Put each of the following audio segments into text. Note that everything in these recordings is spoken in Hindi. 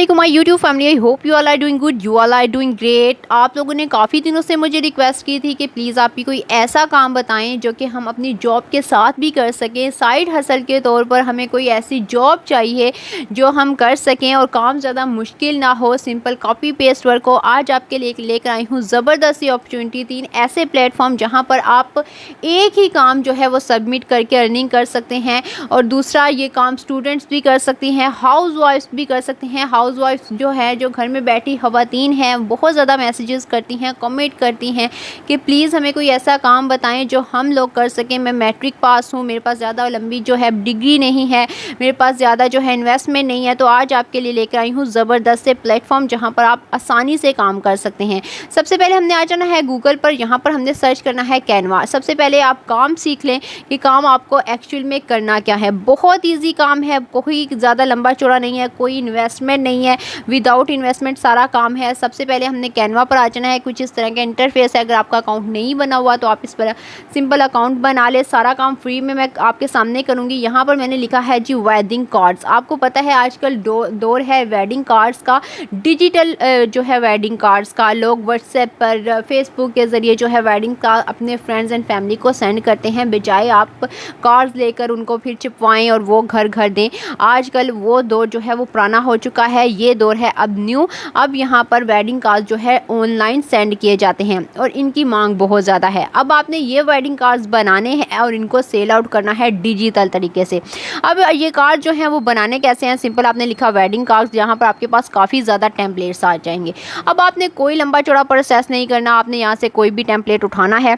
अस्सलामुअलैकुम my YouTube family. I hope you all are doing good, you all are doing great. आप लोगों ने काफ़ी दिनों से मुझे रिक्वेस्ट की थी कि प्लीज़ आप भी कोई ऐसा काम बताएं जो कि हम अपनी जॉब के साथ भी कर सकें। साइड हसल के तौर पर हमें कोई ऐसी जॉब चाहिए जो हम कर सकें और काम ज़्यादा मुश्किल ना हो, सिंपल कॉपी पेस्ट वर्क हो। आज आपके लिए लेकर आई हूँ ज़बरदस्त सी अपॉर्चुनिटी, 3 ऐसे प्लेटफॉर्म जहाँ पर आप एक ही काम जो है वो सबमिट करके अर्निंग कर सकते हैं। और दूसरा, ये काम स्टूडेंट्स भी कर सकती हैं, हाउस वाइफ्स भी कर सकती हैं। हाउस वाइफ्स जो है, जो घर में बैठी ख़वातीन हैं, बहुत ज़्यादा मैसेजेस करती हैं, कमेंट करती हैं कि प्लीज़ हमें कोई ऐसा काम बताएं जो हम लोग कर सकें। मैं मैट्रिक पास हूँ, मेरे पास ज़्यादा लंबी जो है डिग्री नहीं है, मेरे पास ज़्यादा जो है इन्वेस्टमेंट नहीं है। तो आज आपके लिए लेकर आई हूँ ज़बरदस्त से प्लेटफॉर्म जहाँ पर आप आसानी से काम कर सकते हैं। सबसे पहले हमने आ जाना है गूगल पर। यहाँ पर हमने सर्च करना है कैनवा। सबसे पहले आप काम सीख लें कि काम आपको एक्चुअल में करना क्या है। बहुत ईजी काम है, कोई ज़्यादा लंबा चौड़ा नहीं है, कोई इन्वेस्टमेंट नहीं है, विदाउट इन्वेस्टमेंट सारा काम है। सबसे पहले हमने कैनवा पर आ जाना है। कुछ इस तरह का इंटरफेस है। अगर आपका अकाउंट नहीं बना हुआ तो आप इस पर सिंपल अकाउंट बना ले। सारा काम फ्री में मैं आपके सामने करूँगी। यहाँ पर मैंने लिखा है जी वेडिंग कार्ड्स। आपको पता है आजकल दौर है वेडिंग कार्ड्स का, डिजिटल जो है वेडिंग कार्ड्स का। लोग व्हाट्सएप पर, फेसबुक के ज़रिए जो है वेडिंग का अपने फ्रेंड्स एंड फैमिली को सेंड करते हैं, बजाय आप कार्ड्स लेकर उनको फिर चिपवाएं और वो घर घर दें। आजकल वो दौर जो है वो पुराना हो चुका है, ये दौर है अब न्यू। अब यहाँ पर वेडिंग कार्ड जो है ऑनलाइन सेंड किए जाते हैं और इनकी मांग बहुत ज़्यादा है। अब आपने ये वेडिंग कार्ड्स बनाने हैं और इनको सेल आउट करना है डिजिटल तरीके से। अब ये कार्ड जो है वो बनाने कैसे हैं? सिंपल आपने लिखा वेडिंग कार्ड्स, यहाँ पर आपके पास काफ़ी ज़्यादा टेम्पलेट्स आ जाएंगे। अब आपने कोई लंबा चौड़ा प्रोसेस नहीं करना। आपने यहाँ से कोई भी टेम्पलेट उठाना है,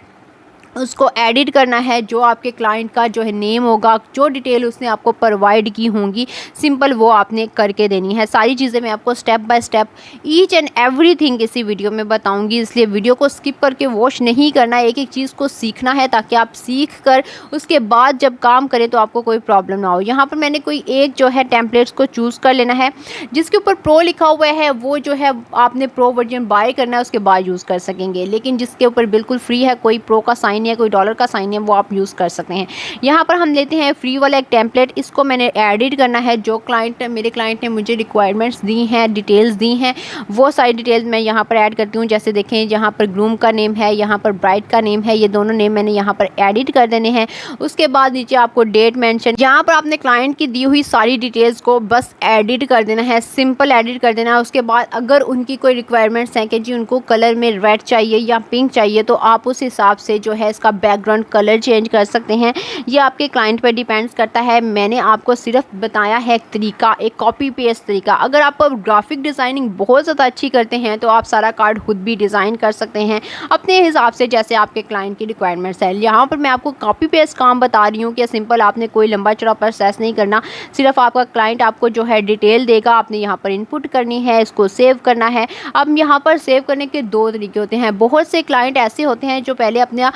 उसको एडिट करना है। जो आपके क्लाइंट का जो है नेम होगा, जो डिटेल उसने आपको प्रोवाइड की होंगी, सिंपल वो आपने करके देनी है। सारी चीज़ें मैं आपको step by step each and everything इसी वीडियो में बताऊंगी, इसलिए वीडियो को स्किप करके वॉच नहीं करना है। एक एक चीज़ को सीखना है ताकि आप सीख कर उसके बाद जब काम करें तो आपको कोई प्रॉब्लम ना हो। यहाँ पर मैंने कोई एक जो है टेम्पलेट्स को चूज़ कर लेना है जिसके ऊपर प्रो लिखा हुआ है। वो जो है आपने प्रो वर्जन बाय करना है, उसके बाद यूज़ कर सकेंगे। लेकिन जिसके ऊपर बिल्कुल फ्री है, कोई प्रो का साइन है, कोई डॉलर का साइन है, वो आप यूज़ कर सकते हैं। यहाँ पर हम लेते हैं फ्री वाला एक टेम्पलेट। इसको मैंने एडिट करना है। जो मेरे क्लाइंट ने मुझे रिक्वायरमेंट्स दी हैं, डिटेल्स दी हैं, वो सारी डिटेल्स मैं यहाँ पर ऐड करती हूँ। जैसे देखें, यहाँ पर ग्रूम का नेम है, यहाँ पर ब्राइड का नेम है, ये दोनों नेम मैंने यहाँ पर एडिट कर देने हैं। उसके बाद नीचे आपको डेट मेंशन, यहाँ पर आपने क्लाइंट की दी हुई सारी डिटेल्स को बस एडिट कर देना है, सिंपल एडिट कर देना है। उसके बाद अगर उनकी कोई रिक्वायरमेंट्स हैं कि जी उनको कलर में रेड चाहिए या पिंक चाहिए, तो आप उस हिसाब से जो है इसका बैकग्राउंड कलर चेंज कर सकते हैं। ये आपके क्लाइंट पर डिपेंड्स करता है। मैंने आपको सिर्फ बताया है एक तरीका, एक कॉपी पेस्ट तरीका। अगर आप ग्राफिक डिज़ाइनिंग बहुत ज़्यादा अच्छी करते हैं तो आप सारा कार्ड खुद भी डिज़ाइन कर सकते हैं अपने हिसाब से, जैसे आपके क्लाइंट की रिक्वायरमेंट्स है। यहाँ पर मैं आपको कॉपी पेस्ट काम बता रही हूँ कि सिंपल आपने कोई लंबा चौड़ा प्रोसेस नहीं करना। सिर्फ आपका क्लाइंट आपको जो है डिटेल देगा, आपने यहाँ पर इनपुट करनी है, इसको सेव करना है। अब यहाँ पर सेव करने के 2 तरीके होते हैं। बहुत से क्लाइंट ऐसे होते हैं जो पहले अपना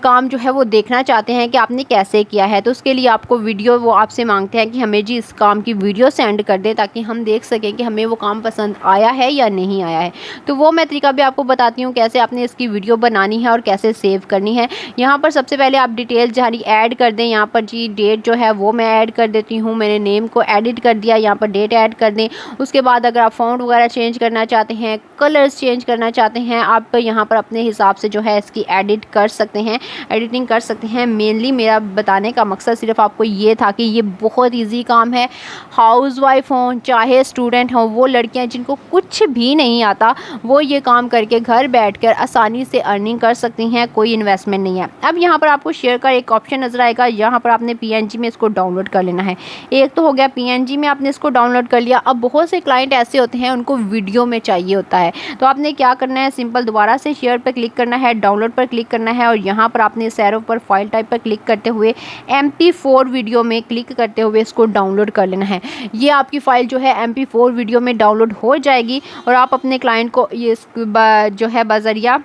काम जो है वो देखना चाहते हैं कि आपने कैसे किया है, तो उसके लिए आपको वीडियो, वो आपसे मांगते हैं कि हमें जी इस काम की वीडियो सेंड कर दें ताकि हम देख सकें कि हमें वो काम पसंद आया है या नहीं आया है। तो वो मैं तरीका भी आपको बताती हूँ कैसे आपने इसकी वीडियो बनानी है और कैसे सेव करनी है। यहाँ पर सबसे पहले आप डिटेल जारी ऐड कर दें। यहाँ पर जी डेट जो है वो मैं ऐड कर देती हूँ। मैंने नेम को एडिट कर दिया, यहाँ पर डेट ऐड कर दें। उसके बाद अगर आप फ़ॉन्ट वगैरह चेंज करना चाहते हैं, कलर्स चेंज करना चाहते हैं, आप यहाँ पर अपने हिसाब से जो है इसकी एडिट कर सकते हैं, एडिटिंग कर सकते हैं। मेनली मेरा बताने का मकसद सिर्फ आपको ये था कि ये बहुत इजी काम है। हाउस वाइफ हों चाहे स्टूडेंट हों, वो लड़कियां जिनको कुछ भी नहीं आता, वो ये काम करके घर बैठकर आसानी से अर्निंग कर सकती हैं, कोई इन्वेस्टमेंट नहीं है। अब यहाँ पर आपको शेयर का एक ऑप्शन नज़र आएगा। यहाँ पर आपने PNG में इसको डाउनलोड कर लेना है। एक तो हो गया PNG में आपने इसको डाउनलोड कर लिया। अब बहुत से क्लाइंट ऐसे होते हैं उनको वीडियो में चाहिए होता है, तो आपने क्या करना है, सिंपल दोबारा से शेयर पर क्लिक करना है, डाउनलोड पर क्लिक करना है और यहाँ पर आपने इस एरो पर फाइल टाइप पर क्लिक करते हुए MP4 वीडियो में क्लिक करते हुए इसको डाउनलोड कर लेना है। ये आपकी फ़ाइल जो है MP4 वीडियो में डाउनलोड हो जाएगी और आप अपने क्लाइंट को ये जो है बजरिया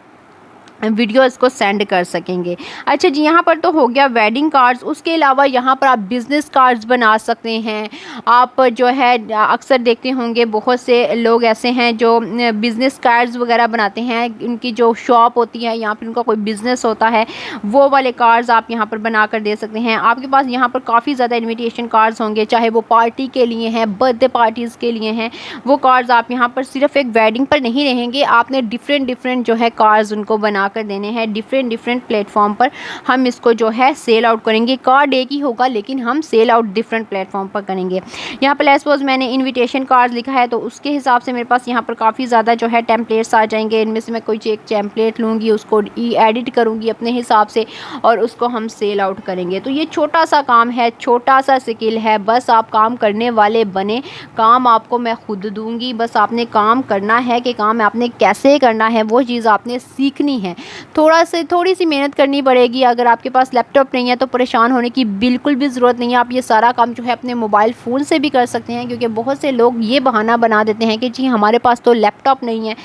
वीडियोस को सेंड कर सकेंगे। अच्छा जी, यहाँ पर तो हो गया वेडिंग कार्ड्स। उसके अलावा यहाँ पर आप बिज़नेस कार्ड्स बना सकते हैं। आप जो है अक्सर देखते होंगे बहुत से लोग ऐसे हैं जो बिज़नेस कार्ड्स वगैरह बनाते हैं। उनकी जो शॉप होती है यहाँ पर, उनका कोई बिज़नेस होता है, वो वाले कार्ड्स आप यहाँ पर बना कर दे सकते हैं। आपके पास यहाँ पर काफ़ी ज़्यादा इन्विटेशन कार्ड्स होंगे, चाहे वो पार्टी के लिए हैं, बर्थडे पार्टीज़ के लिए हैं। वो कार्ड्स आप यहाँ पर सिर्फ एक वेडिंग पर नहीं रहेंगे, आपने डिफरेंट जो है कार्ड्स उनको बना कर देने हैं। डिफरेंट प्लेटफॉर्म पर हम इसको जो है सेल आउट करेंगे। कार्ड एक ही होगा लेकिन हम सेल आउट डिफरेंट प्लेटफॉर्म पर करेंगे। यहाँ पर लेट्स सपोज मैंने इनविटेशन कार्ड लिखा है, तो उसके हिसाब से मेरे पास यहाँ पर काफ़ी ज़्यादा जो है टेम्पलेट्स आ जाएंगे। इनमें से मैं कोई एक टेम्पलेट लूँगी, उसको एडिट करूँगी अपने हिसाब से और उसको हम सेल आउट करेंगे। तो ये छोटा सा काम है, छोटा सा स्किल है, बस आप काम करने वाले बने। काम आपको मैं खुद दूँगी, बस आपने काम करना है कि काम आपने कैसे करना है वो चीज़ आपने सीखनी है। थोड़ी सी मेहनत करनी पड़ेगी। अगर आपके पास लैपटॉप नहीं है तो परेशान होने की बिल्कुल भी ज़रूरत नहीं है। आप ये सारा काम जो है अपने मोबाइल फ़ोन से भी कर सकते हैं, क्योंकि बहुत से लोग ये बहाना बना देते हैं कि जी हमारे पास तो लैपटॉप नहीं है।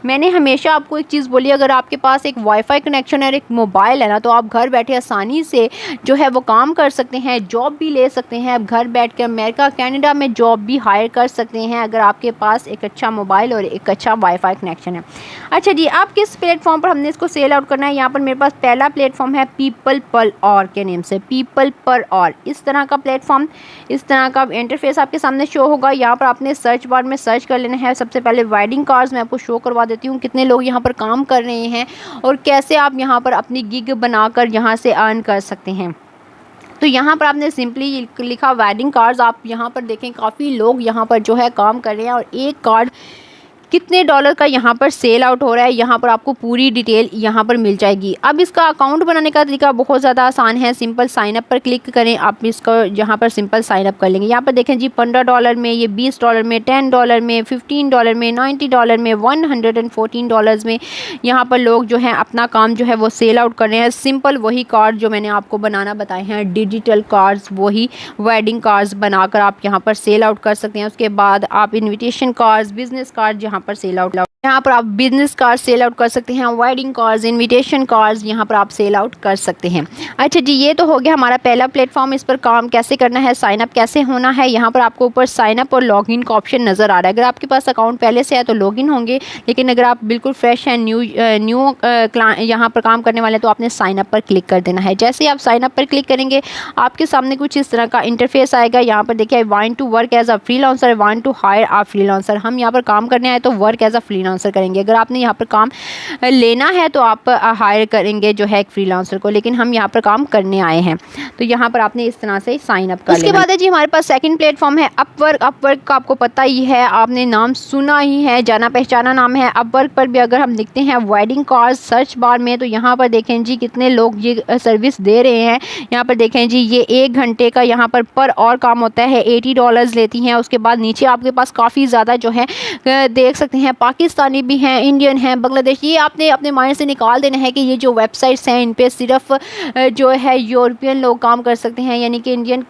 मैंने हमेशा आपको एक चीज़ बोली, अगर आपके पास एक वाईफाई कनेक्शन है और एक मोबाइल है ना, तो आप घर बैठे आसानी से जो है वो काम कर सकते हैं, जॉब भी ले सकते हैं। आप घर बैठ के अमेरिका कनाडा में जॉब भी हायर कर सकते हैं अगर आपके पास एक अच्छा मोबाइल और एक अच्छा वाईफाई कनेक्शन है। अच्छा जी, आप किस प्लेटफॉर्म पर हमने इसको सेल आउट करना है? यहाँ पर मेरे पास पहला प्लेटफॉर्म है पीपल पर और के नेम से, पीपल पर और। इस तरह का प्लेटफॉर्म, इस तरह का इंटरफेस आपके सामने शो होगा। यहाँ पर आपने सर्च बार में सर्च कर लेना है। सबसे पहले वेडिंग कार्ड्स मैं आपको शो करवा देती हूँ, कितने लोग यहाँ पर काम कर रहे हैं और कैसे आप यहाँ पर अपनी गिग बनाकर यहाँ से अर्न कर सकते हैं। तो यहाँ पर आपने सिंपली लिखा वेडिंग कार्ड्स। आप यहाँ पर देखें काफ़ी लोग यहाँ पर जो है काम कर रहे हैं और एक कार्ड कितने डॉलर का यहाँ पर सेल आउट हो रहा है, यहाँ पर आपको पूरी डिटेल यहाँ पर मिल जाएगी। अब इसका अकाउंट बनाने का तरीका बहुत ज़्यादा आसान है। सिंपल साइन अप पर क्लिक करें, आप इसको यहाँ पर सिंपल साइन अप कर लेंगे। यहाँ पर देखें जी $15 में, ये $20 में, $10 में, $15 में, $90 में, $114 में यहाँ पर लोग जो हैं अपना काम जो है वो सेल आउट कर रहे हैं। सिंपल वही कार्ड जो मैंने आपको बनाना बताए हैं, डिजिटल कार्ड्स, वही वेडिंग कार्ड्स बनाकर आप यहाँ पर सेल आउट कर सकते हैं। उसके बाद आप इन्विटेशन कार्ड्स, बिजनेस कार्ड यहाँ पर सेल आउट, यहाँ पर आप बिजनेस कार्ड सेल आउट कर सकते हैं। वेडिंग कार्ड्स, इनविटेशन कार्ड्स यहाँ पर आप सेल आउट कर सकते हैं। अच्छा जी, ये तो हो गया हमारा पहला प्लेटफॉर्म। इस पर काम कैसे करना है, साइन अप कैसे होना है। यहाँ पर आपको ऊपर साइन अप और लॉगिन का ऑप्शन नज़र आ रहा है। अगर आपके पास अकाउंट पहले से है तो लॉगिन होंगे, लेकिन अगर आप बिल्कुल फ्रेश हैं, न्यू यहाँ पर काम करने वाले हैं, तो आपने साइन अप पर क्लिक कर देना है। जैसे ही आप साइन अप पर क्लिक करेंगे आपके सामने कुछ इस तरह का इंटरफेस आएगा। यहाँ पर देखिए, I want to work as a freelancer, I want to hire a freelancer. हम यहाँ पर काम करने आए तो वर्क एज अ फ्रीलांसर करेंगे। अगर आपने यहाँ पर काम लेना है तो आप हायर करेंगे जो है एक फ्रीलांसर को, लेकिन हम यहाँ पर काम करने आए हैं तो यहाँ पर आपने इस तरह से साइन अप कर लेना। उसके बाद है जी हमारे पास सेकंड प्लेटफॉर्म है अपवर्क। अपवर्क का आपको पता ही है, आपने नाम सुना ही है, जाना पहचाना नाम है। अपवर्क पर भी अगर हम लिखते हैं वेडिंग कार्ड सर्च बार में, तो यहाँ पर देखें जी कितने लोग ये सर्विस दे रहे हैं। यहाँ पर देखें जी, ये 1 घंटे का यहाँ पर और काम होता है, $80 लेती हैं। उसके बाद नीचे आपके पास काफ़ी ज़्यादा जो है देख सकते हैं, पाकिस्तानी भी हैं, इंडियन हैं, बांग्लादेश। ये आपने अपने माइंड से निकाल देना है कि ये जो वेबसाइट्स हैं इन पे सिर्फ जो है यूरोपियन लोग काम कर सकते हैं, यानी कि इंडियन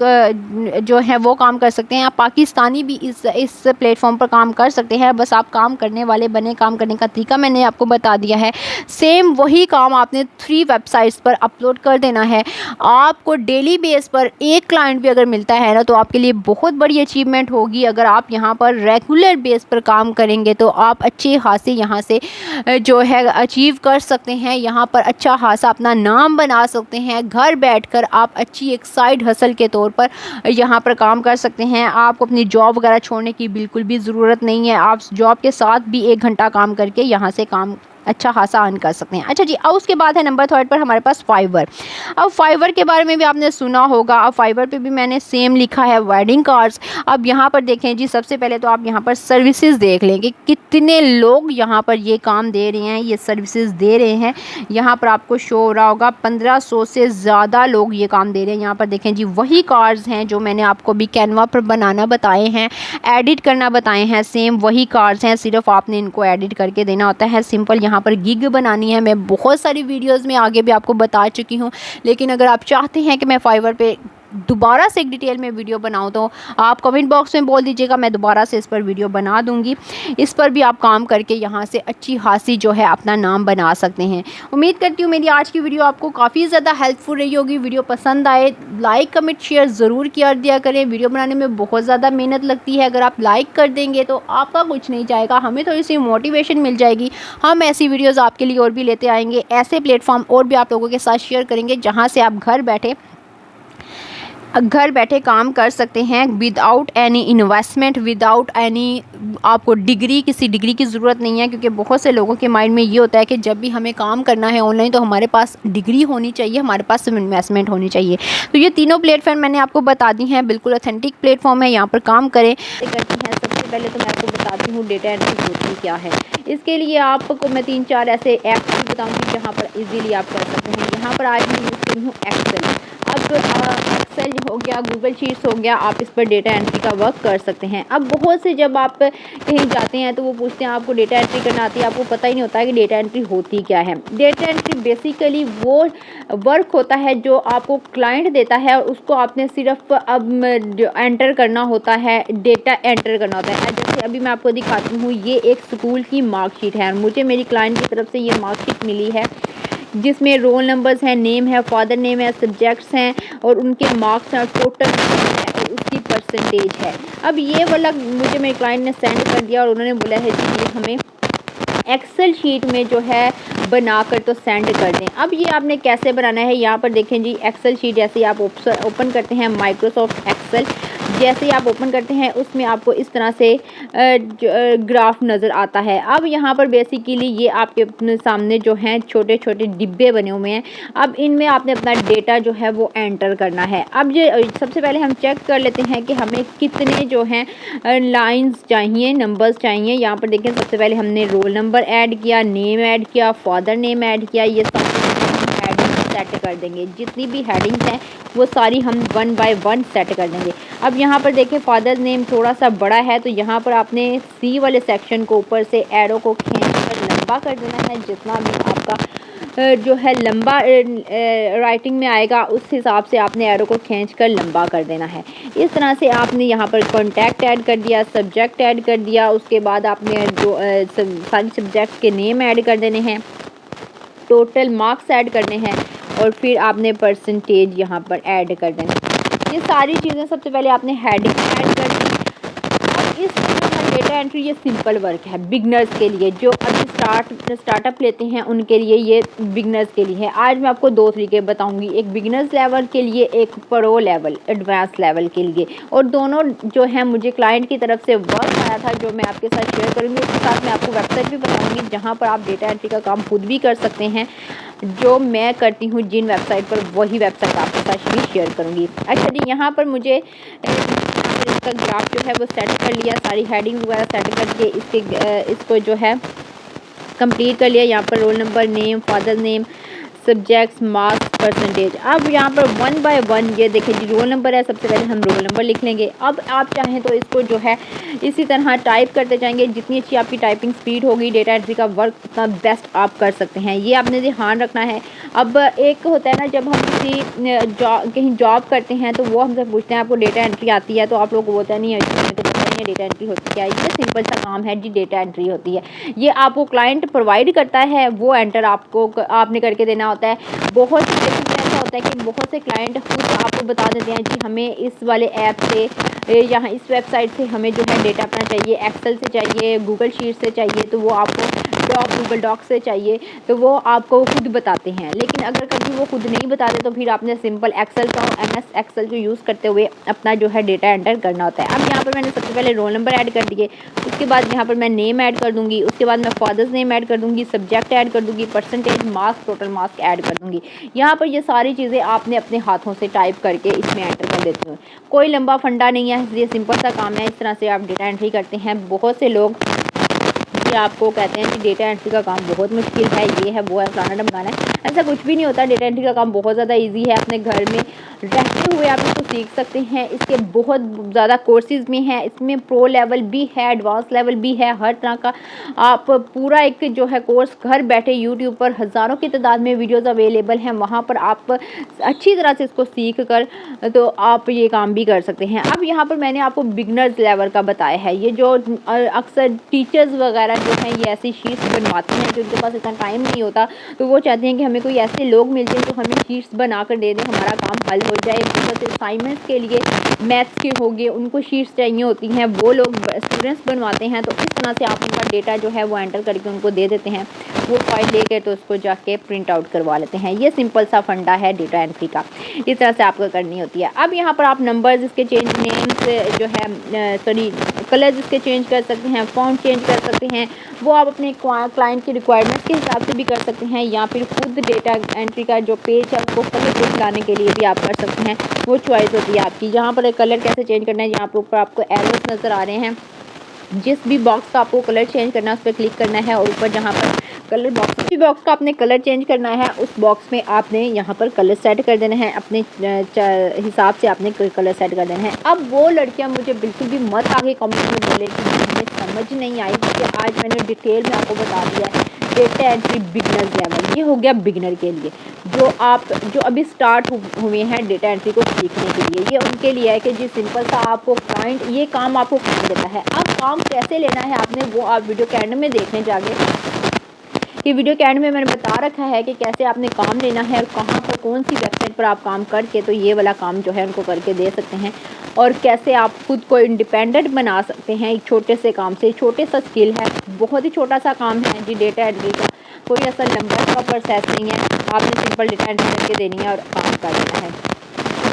जो है वो काम कर सकते हैं। आप पाकिस्तानी भी इस प्लेटफॉर्म पर काम कर सकते हैं। बस आप काम करने वाले बने। काम करने का तरीका मैंने आपको बता दिया है। सेम वही काम आपने 3 वेबसाइट्स पर अपलोड कर देना है। आपको डेली बेस पर एक क्लाइंट भी अगर मिलता है ना, तो आपके लिए बहुत बड़ी अचीवमेंट होगी। अगर आप यहाँ पर रेगुलर बेस पर काम करेंगे तो आप अच्छे खासे यहाँ से जो है अचीव कर सकते हैं। यहाँ पर अच्छा खासा अपना नाम बना सकते हैं। घर बैठकर आप अच्छी एक साइड हसल के तौर पर यहाँ पर काम कर सकते हैं। आपको अपनी जॉब वगैरह छोड़ने की बिल्कुल भी ज़रूरत नहीं है। आप जॉब के साथ भी 1 घंटा काम करके यहाँ से काम अच्छा खासा अर्न कर सकते हैं। अच्छा जी, अब उसके बाद है नंबर 3 पर हमारे पास फाइवर। अब फाइवर के बारे में भी आपने सुना होगा। अब फाइवर पे भी मैंने सेम लिखा है वेडिंग कार्ड्स। अब यहाँ पर देखें जी, सबसे पहले तो आप यहाँ पर सर्विसेज देख लें कि कितने लोग यहाँ पर ये काम दे रहे हैं, ये सर्विसेज दे रहे हैं। यहाँ पर आपको शो हो रहा होगा 1500 से ज़्यादा लोग ये काम दे रहे हैं। यहाँ पर देखें जी, वही कार्ड्स हैं जो मैंने आपको भी कैनवा पर बनाना बताए हैं, एडिट करना बताए हैं। सेम वही कार्ड्स हैं, सिर्फ आपने इनको एडिट करके देना होता है। सिंपल यहाँ पर गिग बनानी है। मैं बहुत सारी वीडियोस में आगे भी आपको बता चुकी हूँ, लेकिन अगर आप चाहते हैं कि मैं फाइवर पे दोबारा से एक डिटेल में वीडियो बनाऊँ तो आप कमेंट बॉक्स में बोल दीजिएगा, मैं दोबारा से इस पर वीडियो बना दूँगी। इस पर भी आप काम करके यहाँ से अच्छी खासी जो है अपना नाम बना सकते हैं। उम्मीद करती हूँ मेरी आज की वीडियो आपको काफ़ी ज़्यादा हेल्पफुल रही होगी। वीडियो पसंद आए लाइक कमेंट शेयर ज़रूर कर दिया करें। वीडियो बनाने में बहुत ज़्यादा मेहनत लगती है, अगर आप लाइक कर देंगे तो आपका कुछ नहीं जाएगा, हमें थोड़ी सी मोटिवेशन मिल जाएगी। हम ऐसी वीडियोज़ आपके लिए और भी लेते आएंगे, ऐसे प्लेटफॉर्म और भी आप लोगों के साथ शेयर करेंगे जहाँ से आप घर बैठे काम कर सकते हैं without any investment, without any आपको किसी डिग्री की ज़रूरत नहीं है। क्योंकि बहुत से लोगों के माइंड में ये होता है कि जब भी हमें काम करना है ऑनलाइन तो हमारे पास डिग्री होनी चाहिए, हमारे पास इन्वेस्टमेंट होनी चाहिए। तो ये तीनों प्लेटफॉर्म मैंने आपको बता दी हैं, बिल्कुल ऑथेंटिक प्लेटफॉर्म है, यहाँ पर काम करें करती हैं। सबसे पहले तो मैं आपको बताती हूँ डेटा एंट्री होती क्या है। इसके लिए आपको मैं 3-4 ऐसे ऐप्स भी बताऊँगी जहाँ पर ईजीली आप कर सकते हैं। यहाँ पर आज मैं यूज़ करी हूँ एक्सेल। अब एक्सेल हो गया, गूगल शीट्स हो गया, आप इस पर डेटा एंट्री का वर्क कर सकते हैं। अब बहुत से जब आप कहीं जाते हैं तो वो पूछते हैं आपको डेटा एंट्री करना आती है, आपको पता ही नहीं होता है कि डेटा एंट्री होती क्या है। डेटा एंट्री बेसिकली वो वर्क होता है जो आपको क्लाइंट देता है, उसको आपने सिर्फ अब एंटर करना होता है, डेटा एंटर करना होता है। जैसे अभी मैं आपको दिखाती हूँ, ये एक स्कूल की मार्कशीट है, मुझे मेरी क्लाइंट की तरफ से ये मार्कशीट मिली है जिसमें रोल नंबर्स हैं, नेम है, फादर नेम है, सब्जेक्ट्स हैं और उनके मार्क्स हैं, टोटल है और उसकी परसेंटेज है। अब ये वाला मुझे मेरे क्लाइंट ने सेंड कर दिया और उन्होंने बोला है कि ये हमें एक्सेल शीट में जो है बनाकर तो सेंड कर दें। अब ये आपने कैसे बनाना है, यहाँ पर देखें जी, एक्सेल शीट जैसे आप ओपन करते हैं माइक्रोसॉफ्ट एक्सेल, जैसे ही आप ओपन करते हैं उसमें आपको इस तरह से ग्राफ नज़र आता है। अब यहाँ पर बेसिकली ये आपके अपने सामने जो हैं छोटे छोटे डिब्बे बने हुए हैं। अब इनमें आपने अपना डेटा जो है वो एंटर करना है। अब ये सबसे पहले हम चेक कर लेते हैं कि हमें कितने जो हैं लाइंस चाहिए, नंबर्स चाहिए। यहाँ पर देखें, सबसे पहले हमने रोल नंबर ऐड किया, नेम ऐड किया, फादर नेम ऐड किया। ये सब सेट कर देंगे, जितनी भी हेडिंग्स हैं वो सारी हम 1 बाय 1 सेट कर देंगे। अब यहाँ पर देखें, फादर नेम थोड़ा सा बड़ा है तो यहाँ पर आपने सी वाले सेक्शन को ऊपर से एरो को खींचकर लंबा कर देना है। जितना भी आपका जो है लंबा राइटिंग में आएगा उस हिसाब से आपने एरो को खींचकर लंबा कर देना है। इस तरह से आपने यहाँ पर कॉन्टैक्ट ऐड कर दिया, सब्जेक्ट ऐड कर दिया, उसके बाद आपने जो सारी सब्जेक्ट के नेम ऐड कर देने हैं, टोटल मार्क्स ऐड करने हैं और फिर आपने परसेंटेज यहाँ पर ऐड कर देना। ये सारी चीज़ें सबसे पहले आपने हेडिंग ऐड कर दी। अब इस डेटा एंट्री ये सिंपल वर्क है बिगनर्स के लिए, जो अभी स्टार्टअप लेते हैं उनके लिए ये बिगनर्स के लिए है। आज मैं आपको 2 तरीके बताऊंगी, एक बिगनर्स लेवल के लिए, एक प्रो लेवल एडवांस लेवल के लिए। और दोनों जो है मुझे क्लाइंट की तरफ से वर्क आया था जो मैं आपके साथ शेयर करूँगी। उसके साथ मैं आपको वेबसाइट भी बताऊँगी जहाँ पर आप डेटा एंट्री का काम खुद भी कर सकते हैं, जो मैं करती हूँ जिन वेबसाइट पर, वही वेबसाइट आपके साथ भी शेयर करूँगी। अच्छा जी, यहाँ पर मुझे इसका ग्राफ जो है वो सेट कर लिया, सारी हेडिंग वगैरह सेट करके इसको जो है कंप्लीट कर लिया। यहाँ पर roll number, name, father name, subjects, marks, percentage. अब यहाँ पर 1 बाय 1 ये देखिए जी, रोल नंबर है, सबसे पहले हम रोल नंबर लिख लेंगे। अब आप चाहें तो इसको जो है इसी तरह टाइप करते जाएंगे, जितनी अच्छी आपकी टाइपिंग स्पीड होगी डेटा एंट्री का वर्क उतना बेस्ट आप कर सकते हैं। ये आपने ध्यान रखना है। अब एक होता है ना, जब हम कहीं जॉब करते हैं तो वो हमसे पूछते हैं आपको डेटा एंट्री आती है, तो आप लोग को बोलते हैं नहीं हमें तो पता नहीं है डेटा एंट्री होती क्या है। ये सिंपल सा काम है जी, डेटा एंट्री होती है। ये आपको क्लाइंट प्रोवाइड करता है, वो एंटर आपने करके देना होता है। बहुत से ऐसा होता है कि बहुत से क्लाइंट खुद आपको बता देते हैं जी हमें इस वाले ऐप से, यहाँ इस वेबसाइट से हमें जो है डेटा अपना चाहिए, एक्सेल से चाहिए, गूगल शीट से चाहिए, तो वो आपको गूगल डॉक से चाहिए, तो वो आपको खुद बताते हैं। लेकिन अगर कभी वो खुद नहीं बताते तो फिर आपने सिंपल एक्सेल का MS एक्सेल को यूज़ करते हुए अपना जो है डेटा एंटर करना होता है। अब यहाँ पर मैंने सबसे पहले रोल नंबर ऐड कर दिए, उसके बाद यहाँ पर मैं नेम ऐड कर दूँगी, उसके बाद मैं फादर्स नेम ऐड कर दूँगी, सब्जेक्ट ऐड कर दूँगी, percentage, marks, total marks add कर दूँगी। यहाँ पर ये सारी चीज़ें आपने अपने हाथों से टाइप करके इसमें एंटर कर देती हूँ। कोई लंबा फंडा नहीं है, इसलिए सिंपल सा काम है। इस तरह से आप डेटा एंट्री करते हैं। बहुत से लोग आपको कहते हैं कि डेटा एंट्री का काम बहुत मुश्किल है, ये है वो है, फलाना ढमकाना है। ऐसा कुछ भी नहीं होता। डेटा एंट्री का काम बहुत ज़्यादा इजी है। अपने घर में रहते हुए आप इसको सीख सकते हैं। इसके बहुत ज़्यादा कोर्सेज़ भी हैं, इसमें प्रो लेवल भी है, एडवांस लेवल भी है, हर तरह का आप पूरा एक जो है कोर्स घर बैठे यूट्यूब पर हज़ारों की तादाद में वीडियोज़ अवेलेबल हैं, वहाँ पर आप अच्छी तरह से इसको सीख कर तो आप ये काम भी कर सकते हैं। अब यहाँ पर मैंने आपको बिगनर्स लेवल का बताया है। ये जो अक्सर टीचर्स वगैरह जो हैं ये ऐसी शीट्स बनवाते हैं जो उनके पास इतना टाइम नहीं होता, तो वो चाहते हैं कि हमें कोई ऐसे लोग मिल जाए जो हमें शीट्स बना कर दे दें, हमारा काम हल हो जाए। बहुत से असाइनमेंट्स के लिए मैथ्स के हो गए, उनको शीट्स चाहिए होती हैं, वो लोग स्टूडेंट्स बनवाते हैं। तो इस तरह से आप उनका डेटा जो है वो एंटर करके उनको दे देते हैं, वो फाइल लेकर तो उसको जाके प्रिंट आउट करवा लेते हैं। ये सिंपल सा फंडा है डेटा एंट्री का, इस तरह से आपको करनी होती है। अब यहाँ पर आप नंबर्स इसके चेंज, नेम्स जो है सॉरी कलर्स इसके चेंज कर सकते हैं, फॉन्ट चेंज कर सकते हैं, वो आप अपने क्लाइंट की रिक्वायरमेंट्स के हिसाब से भी कर सकते हैं, या फिर खुद डेटा एंट्री का जो पेज है उसको कलर चेंज लाने के लिए भी आप कर सकते हैं, वो चॉइस होती है आपकी। यहाँ पर कलर कैसे चेंज करना है, यहाँ पर ऊपर आपको एरोस नज़र आ रहे हैं, जिस भी बॉक्स का आपको कलर चेंज करना है उस पर क्लिक करना है, और ऊपर जहाँ पर कलर बॉक्स का आपने कलर चेंज करना है उस बॉक्स में आपने यहाँ पर कलर सेट कर देना है, अपने हिसाब से आपने कलर सेट कर देना है। अब वो लड़कियाँ मुझे बिल्कुल भी मत आगे कमेंट में बोले कि हमें समझ नहीं आई, क्योंकि आज मैंने डिटेल में आपको बता दिया है डेटा एंट्री बिगनर्स लेवल। ये हो गया बिगनर के लिए, जो अभी स्टार्ट हुए हैं डेटा एंट्री को सीखने के लिए। ये उनके लिए है कि जिस सिंपल सा आपको क्लाइंट ये काम आपको कर देता है। अब काम कैसे लेना है आपने, वो आप वीडियो के एंड में देखने जाके, कि वीडियो के एंड में मैंने बता रखा है कि कैसे आपने काम लेना है और कहाँ पर कौन सी वेबसाइट पर आप काम करके तो ये वाला काम जो है उनको करके दे सकते हैं, और कैसे आप खुद को इंडिपेंडेंट बना सकते हैं एक छोटे से काम से। छोटे सा स्किल है, बहुत ही छोटा सा काम है जी डेटा एंट्री का, कोई ऐसा लंबा सा प्रोसेस नहीं है, आपने सिंपल डेटा एंट्री करके देनी है और काम कर देना है।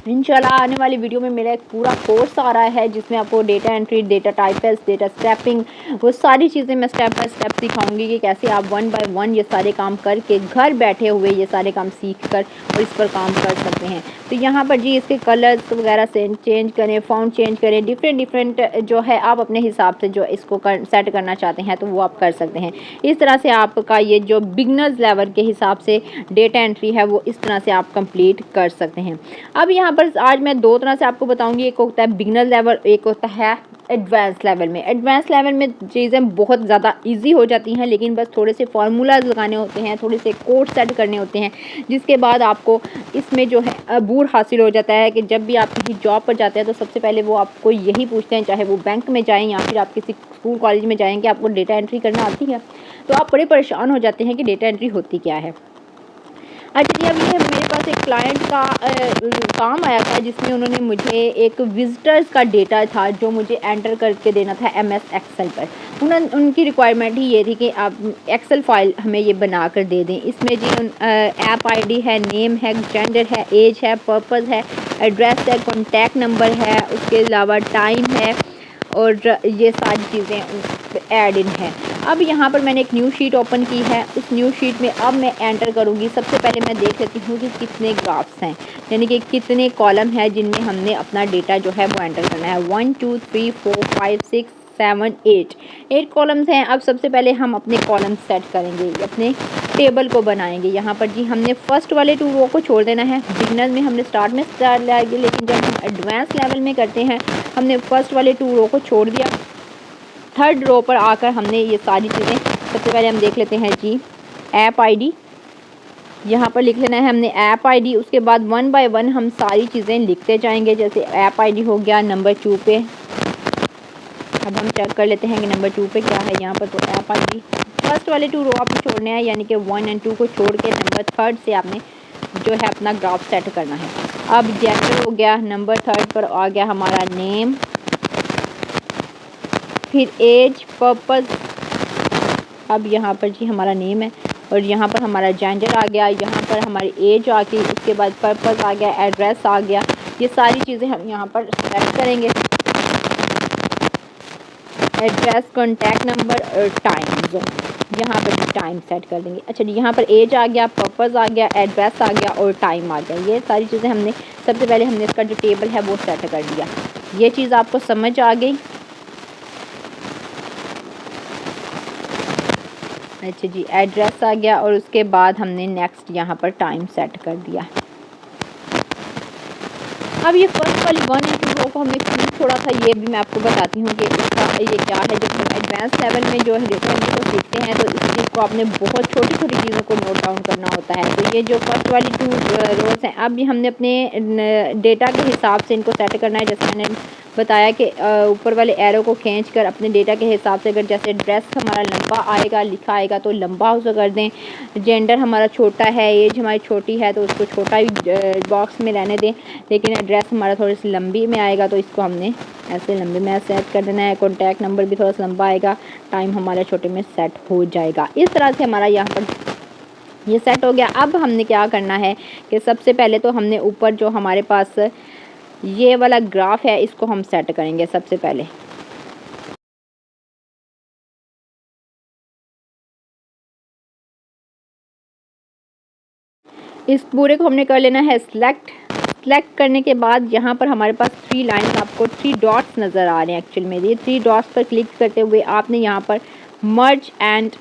इंशाल्लाह आने वाली वीडियो में मेरा एक पूरा कोर्स आ रहा है जिसमें आपको data entry, data typing, data stepping, वो सारी चीज़ें मैं स्टेप बाय स्टेप सिखाऊंगी कि कैसे आप 1 बाय 1 ये सारे काम करके घर बैठे हुए ये सारे काम सीख कर और इस पर काम कर सकते हैं। तो यहाँ पर जी इसके कलर्स वगैरह से चेंज करें, फॉन्ट चेंज करें, डिफरेंट जो है आप अपने हिसाब से जो इसको सेट करना चाहते हैं तो वो आप कर सकते हैं। इस तरह से आपका ये जो बिगनर्स लेवल के हिसाब से डेटा एंट्री है वो इस तरह से आप कंप्लीट कर सकते हैं। अब यहाँ पर आज मैं दो तरह से आपको बताऊंगी, एक होता है बिगनर लेवल, एक होता है एडवांस लेवल में। एडवांस लेवल में चीज़ें बहुत ज़्यादा इजी हो जाती हैं, लेकिन बस थोड़े से फार्मूलाज लगाने होते हैं, थोड़े से कोड सेट करने होते हैं, जिसके बाद आपको इसमें जो है अबूर हासिल हो जाता है कि जब भी आप किसी जॉब पर जाते हैं तो सबसे पहले वो आपको यही पूछते हैं, चाहे वो बैंक में जाएँ या फिर आप किसी स्कूल कॉलेज में जाएँ कि आपको डेटा एंट्री करना आती है, तो आप बड़े परेशान हो जाते हैं कि डेटा एंट्री होती क्या है। अच्छा जी, अब ये मेरे पास एक क्लाइंट का काम आया था जिसमें उन्होंने मुझे एक विज़िटर्स का डेटा था जो मुझे एंटर करके देना था MS एक्सेल पर। उनकी रिक्वायरमेंट ही ये थी कि आप एक्सेल फाइल हमें ये बना कर दे दें। इसमें जी ऐप ID है, नेम है, जेंडर है, एज है, पर्पस है, एड्रेस है, कॉन्टैक्ट नंबर है, उसके अलावा टाइम है, और ये सारी चीज़ें ऐड इन है। अब यहाँ पर मैंने एक न्यू शीट ओपन की है, उस न्यू शीट में अब मैं एंटर करूँगी। सबसे पहले मैं देख लेती हूँ कि कितने ग्राफ्स हैं, यानी कि कितने कॉलम है जिनमें हमने अपना डेटा जो है वो एंटर करना है। 1 2 3 4 5 6 7 8 कॉलम्स हैं। अब सबसे पहले हम अपने कॉलम सेट करेंगे, अपने टेबल को बनाएंगे। यहाँ पर जी हमने फर्स्ट वाले 2 रो को छोड़ देना है। बिगनर में हमने स्टार्ट में लाएंगे, लेकिन जब हम एडवांस लेवल में करते हैं हमने फर्स्ट वाले 2 रो को छोड़ दिया। थर्ड रो पर आकर हमने ये सारी चीज़ें, सबसे पहले हम देख लेते हैं जी ऐप ID, यहाँ पर लिख लेना है हमने ऐप ID। उसके बाद 1 बाय 1 हम सारी चीज़ें लिखते जाएंगे। जैसे ऐप ID हो गया, नंबर 2 पे अब हम चेक कर लेते हैं कि नंबर 2 पे क्या है। यहाँ पर तो ऐप ID फर्स्ट वाले 2 रो आपने छोड़ने हैं, यानी कि 1 और 2 को छोड़ के नंबर 3 से आपने जो है अपना ग्राफ सेट करना है। अब जेंडर हो गया, नंबर 3 पर आ गया हमारा नेम, फिर एज, पर्पस, अब यहाँ पर जी हमारा नेम है और यहाँ पर हमारा जेंडर आ गया, यहाँ पर हमारी एज आ गई, उसके बाद पर्पस आ गया, एड्रेस आ गया। ये सारी चीज़ें हम यहाँ पर सेट करेंगे, एड्रेस, कॉन्टैक्ट नंबर और टाइम जोन, यहाँ पर टाइम सेट कर देंगे। अच्छा जी, यहाँ पर एज आ गया, पर्पस आ गया, एड्रेस आ गया और टाइम आ गया। ये सारी चीज़ें हमने सबसे पहले हमने इसका जो टेबल है वो सेट कर दिया। ये चीज़ आपको समझ आ गई। अच्छा जी, एड्रेस आ गया और उसके बाद हमने नेक्स्ट यहाँ पर टाइम सेट कर दिया। अब ये फर्स्ट वाली 1 and 2 रो को हमने थोड़ा सा, ये भी मैं आपको बताती हूँ कि इसका ये क्या है। जब हम एडवांस लेवल में जो है डेटा एंट्री को सीखते हैं तो इस चीज़ को आपने बहुत छोटी छोटी चीज़ों को नोट डाउन करना होता है। तो ये जो फर्स्ट वाली 2 रोज हैं, अब हमने अपने डेटा के हिसाब से इनको सेट करना है। जैसे मैंने बताया कि ऊपर वाले एरो को खींच कर अपने डेटा के हिसाब से, अगर जैसे ड्रेस हमारा लंबा आएगा, लिखा आएगा तो लंबा उसे कर दें। जेंडर हमारा छोटा है, एज हमारी छोटी है तो उसको छोटा ही बॉक्स में रहने दें। लेकिन एड्रेस हमारा थोड़ी सी लंबी में आएगा तो इसको हमने ऐसे लंबे में सेट कर देना है। कॉन्टैक्ट नंबर भी थोड़ा सा लंबा आएगा, टाइम हमारा छोटे में सेट हो जाएगा। इस तरह से हमारा यहाँ पर ये सेट हो गया। अब हमने क्या करना है कि सबसे पहले तो हमने ऊपर जो हमारे पास ये वाला ग्राफ है इसको हम सेट करेंगे सबसे पहले। इस पूरे को हमने कर लेना है सेलेक्ट करने के बाद यहाँ पर हमारे पास 3 लाइन्स, आपको 3 डॉट्स नज़र आ रहे हैं। एक्चुअल में ये 3 डॉट्स पर क्लिक करते हुए आपने यहाँ पर मर्ज एंड,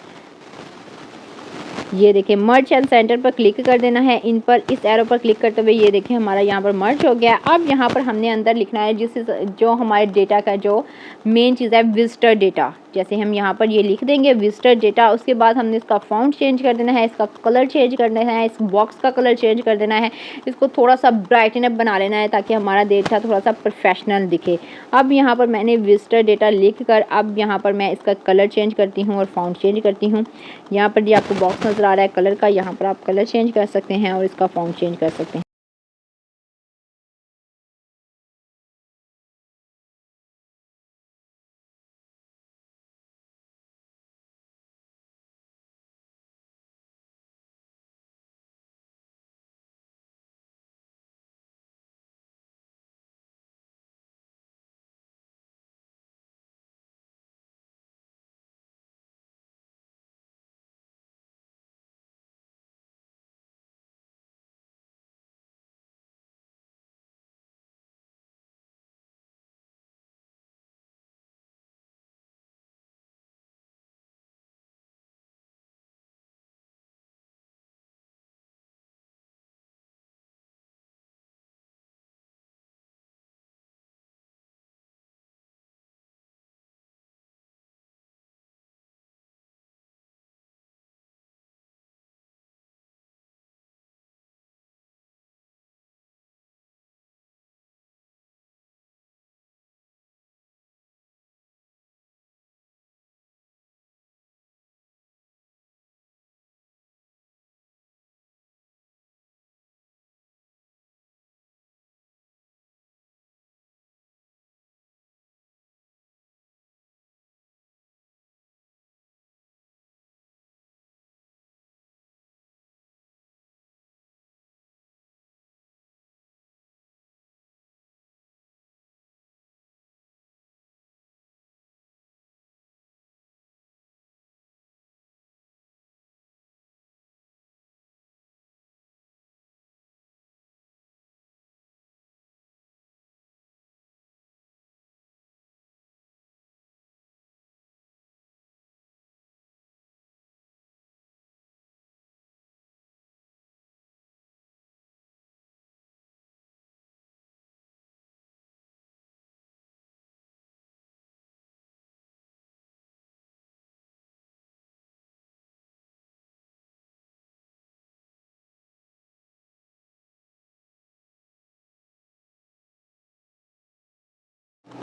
ये देखिए मर्ज एंड सेंटर पर क्लिक कर देना है। इन पर इस एरो पर क्लिक करते हुए ये देखिए हमारा यहाँ पर मर्ज हो गया। अब यहाँ पर हमने अंदर लिखना है जो हमारे डेटा का जो मेन चीज़ है विजिटर डेटा। जैसे हम यहाँ पर ये लिख देंगे विजिटर डेटा, उसके बाद हमने इसका फ़ॉन्ट चेंज कर देना है, इसका कलर चेंज कर देना है, इस बॉक्स का कलर चेंज कर देना है, इसको थोड़ा सा ब्राइटन अप बना लेना है ताकि हमारा डेटा थोड़ा सा प्रोफेशनल दिखे। अब यहाँ पर मैंने विजिटर डेटा लिख कर अब यहाँ पर मैं इसका कलर चेंज करती हूँ और फ़ॉन्ट चेंज करती हूँ। यहाँ पर ये आपको बॉक्स नज़र आ रहा है कलर का, यहाँ पर आप कलर चेंज कर सकते हैं और इसका फ़ॉन्ट चेंज कर सकते हैं।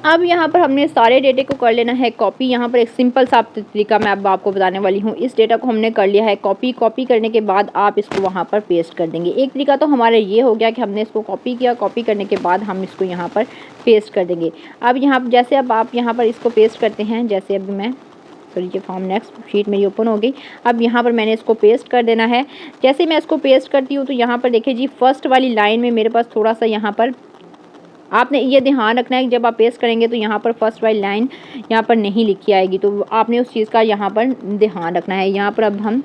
अब यहाँ पर हमने सारे डेटे को कर लेना है कॉपी। यहाँ पर एक सिंपल सा तरीका मैं अब आपको बताने वाली हूँ। इस डेटा को हमने कर लिया है कॉपी करने के बाद आप इसको वहाँ पर पेस्ट कर देंगे। एक तरीका तो हमारा ये हो गया कि हमने इसको कॉपी किया, कॉपी करने के बाद हम इसको यहाँ पर पेस्ट कर देंगे। अब यहाँ जैसे अब आप यहाँ पर इसको पेस्ट करते हैं, जैसे अभी मैं सॉरी ये फॉर्म नेक्स्ट शीट मेरी ओपन हो गई। अब यहाँ पर मैंने इसको पेस्ट कर देना है। जैसे मैं इसको पेस्ट करती हूँ तो यहाँ पर देखिए जी फर्स्ट वाली लाइन में मेरे पास थोड़ा सा यहाँ पर आपने ये ध्यान रखना है कि जब आप पेस्ट करेंगे तो यहाँ पर फर्स्ट वाली लाइन यहाँ पर नहीं लिखी आएगी, तो आपने उस चीज़ का यहाँ पर ध्यान रखना है। यहाँ पर अब हम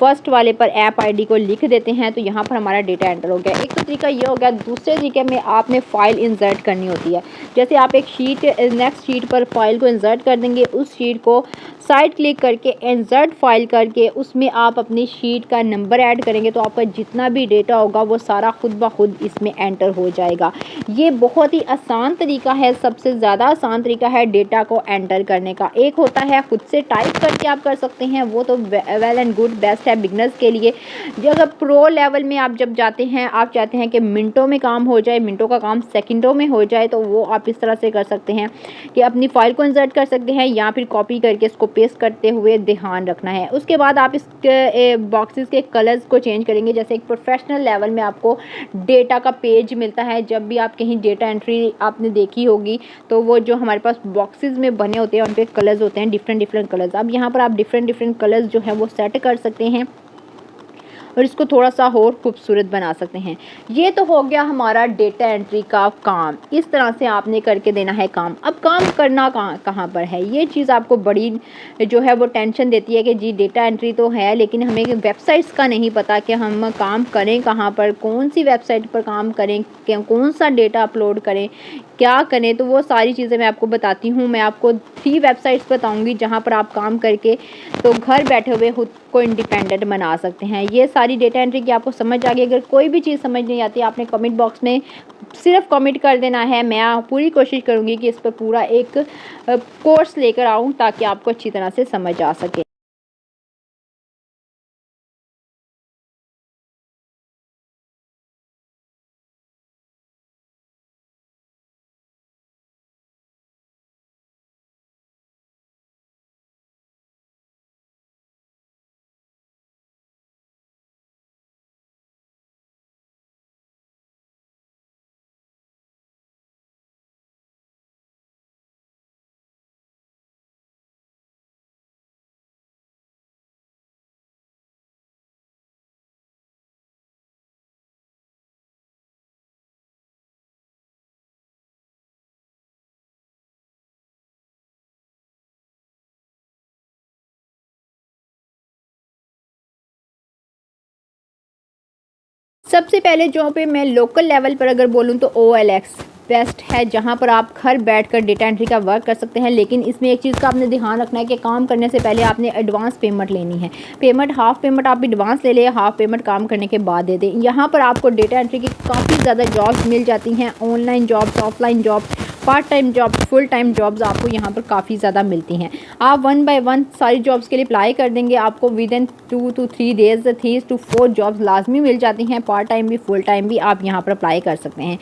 फर्स्ट वाले पर ऐप आईडी को लिख देते हैं तो यहाँ पर हमारा डेटा एंटर हो गया। एक तो तरीका ये हो गया। दूसरे तरीके में आपने फ़ाइल इंसर्ट करनी होती है। जैसे आप एक शीट नेक्स्ट शीट पर फाइल को इंसर्ट कर देंगे, उस शीट को साइड क्लिक करके इंसर्ट फाइल करके उसमें आप अपनी शीट का नंबर ऐड करेंगे तो आपका जितना भी डेटा होगा वो सारा खुद ब खुद इसमें एंटर हो जाएगा। ये बहुत ही आसान तरीका है, सबसे ज़्यादा आसान तरीका है डेटा को एंटर करने का। एक होता है खुद से टाइप करके आप कर सकते हैं, वो तो वेल एंड गुड बेस्ट है बिगनर्स के लिए। अगर प्रो लेवल में आप जब जाते हैं, आप चाहते हैं कि मिनटों में काम हो जाए, मिनटों का काम सेकंडों में हो जाए, तो वो आप इस तरह से कर सकते हैं कि अपनी फाइल को इंसर्ट कर सकते हैं या फिर कॉपी करके इसको पेस्ट करते हुए ध्यान रखना है। उसके बाद आप इस बॉक्सेस के कलर्स को चेंज करेंगे। जैसे एक प्रोफेशनल लेवल में आपको डेटा का पेज मिलता है, जब भी आप कहीं डेटा एंट्री आपने देखी होगी तो वो जो हमारे पास बॉक्सेस में बने होते हैं उन पे कलर्स होते हैं, डिफरेंट कलर्स। अब यहाँ पर आप डिफरेंट कलर्स जो है वो सेट कर सकते हैं और इसको थोड़ा सा और खूबसूरत बना सकते हैं। ये तो हो गया हमारा डेटा एंट्री का काम। इस तरह से आपने करके देना है काम। अब काम करना कहाँ पर है, ये चीज़ आपको बड़ी जो है वो टेंशन देती है कि जी डेटा एंट्री तो है लेकिन हमें वेबसाइट्स का नहीं पता कि हम काम करें कहाँ पर, कौन सी वेबसाइट पर काम करें, कौन सा डेटा अपलोड करें, क्या करें। तो वो सारी चीज़ें मैं आपको बताती हूँ। मैं आपको 3 वेबसाइट्स बताऊँगी जहाँ पर आप काम करके तो घर बैठे हुए खुद को इंडिपेंडेंट बना सकते हैं। ये सारी डेटा एंट्री की आपको समझ आ गई। अगर कोई भी चीज़ समझ नहीं आती आपने कमेंट बॉक्स में सिर्फ कमेंट कर देना है। मैं पूरी कोशिश करूँगी कि इस पर पूरा एक कोर्स लेकर आऊँ ताकि आपको अच्छी तरह से समझ आ सके। सबसे पहले जो पे मैं लोकल लेवल पर अगर बोलूँ तो OLX बेस्ट है, जहाँ पर आप घर बैठकर डेटा एंट्री का वर्क कर सकते हैं। लेकिन इसमें एक चीज़ का आपने ध्यान रखना है कि काम करने से पहले आपने एडवांस पेमेंट लेनी है। पेमेंट हाफ़ पेमेंट आप एडवांस ले लें, हाफ़ पेमेंट काम करने के बाद दे दें। यहाँ पर आपको डेटा एंट्री की काफ़ी ज़्यादा जॉब्स मिल जाती हैं, online jobs, offline jobs, part time jobs, full time jobs आपको यहाँ पर काफ़ी ज़्यादा मिलती हैं। आप 1 बाय 1 सारी जॉब्स के लिए अप्लाई कर देंगे, आपको within 2 to 3 days 3 to 4 jobs लाजमी मिल जाती हैं। पार्ट टाइम भी फुल टाइम भी आप यहाँ पर अप्लाई कर सकते हैं।